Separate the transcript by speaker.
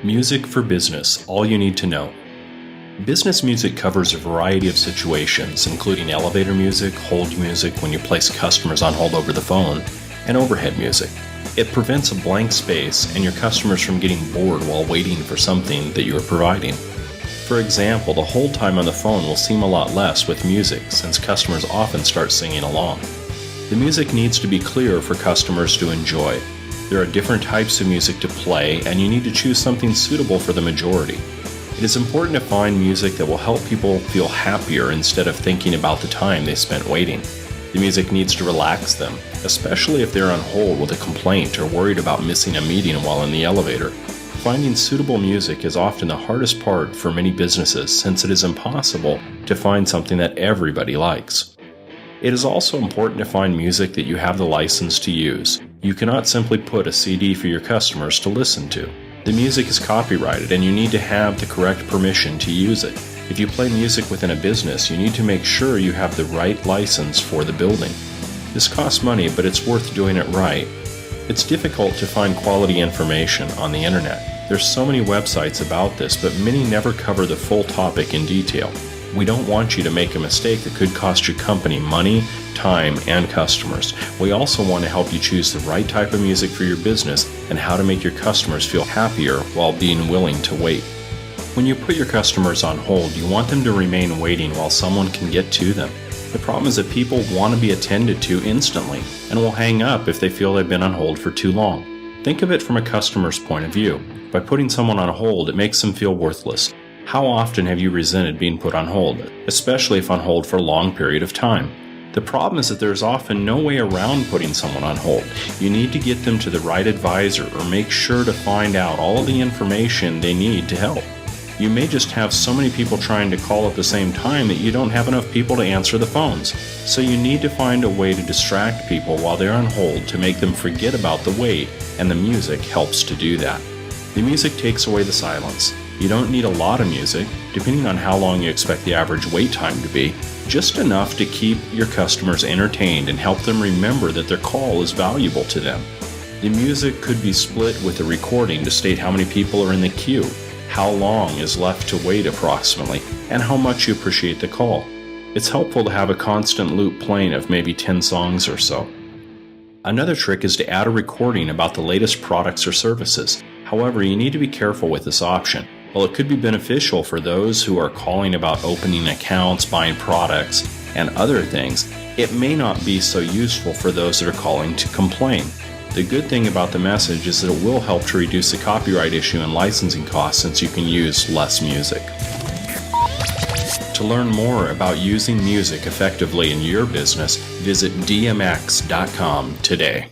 Speaker 1: Music for business, all you need to know. Business music covers a variety of situations, including elevator music, hold music when you place customers on hold over the phone, and overhead music. It prevents a blank space and your customers from getting bored while waiting for something that you are providing. For example, the hold time on the phone will seem a lot less with music since customers often start singing along. The music needs to be clear for customers to enjoy. There are different types of music to play, and you need to choose something suitable for the majority. It is important to find music that will help people feel happier instead of thinking about the time they spent waiting. The music needs to relax them, especially if they're on hold with a complaint or worried about missing a meeting while in the elevator. Finding suitable music is often the hardest part for many businesses since it is impossible to find something that everybody likes. It is also important to find music that you have the license to use. You cannot simply put a CD for your customers to listen to. The music is copyrighted and you need to have the correct permission to use it. If you play music within a business, you need to make sure you have the right license for the building. This costs money, but it's worth doing it right. It's difficult to find quality information on the internet. There's so many websites about this, but many never cover the full topic in detail. We don't want you to make a mistake that could cost your company money, time, and customers. We also want to help you choose the right type of music for your business and how to make your customers feel happier while being willing to wait. When you put your customers on hold, you want them to remain waiting while someone can get to them. The problem is that people want to be attended to instantly and will hang up if they feel they've been on hold for too long. Think of it from a customer's point of view. By putting someone on hold, it makes them feel worthless. How often have you resented being put on hold, especially if on hold for a long period of time? The problem is that there's often no way around putting someone on hold. You need to get them to the right advisor or make sure to find out all of the information they need to help. You may just have so many people trying to call at the same time that you don't have enough people to answer the phones. So you need to find a way to distract people while they're on hold to make them forget about the wait, and the music helps to do that. The music takes away the silence. You don't need a lot of music, depending on how long you expect the average wait time to be, just enough to keep your customers entertained and help them remember that their call is valuable to them. The music could be split with a recording to state how many people are in the queue, how long is left to wait approximately, and how much you appreciate the call. It's helpful to have a constant loop playing of maybe 10 songs or so. Another trick is to add a recording about the latest products or services. However, you need to be careful with this option. While it could be beneficial for those who are calling about opening accounts, buying products, and other things, it may not be so useful for those that are calling to complain. The good thing about the message is that it will help to reduce the copyright issue and licensing costs since you can use less music. To learn more about using music effectively in your business, visit dmx.com today.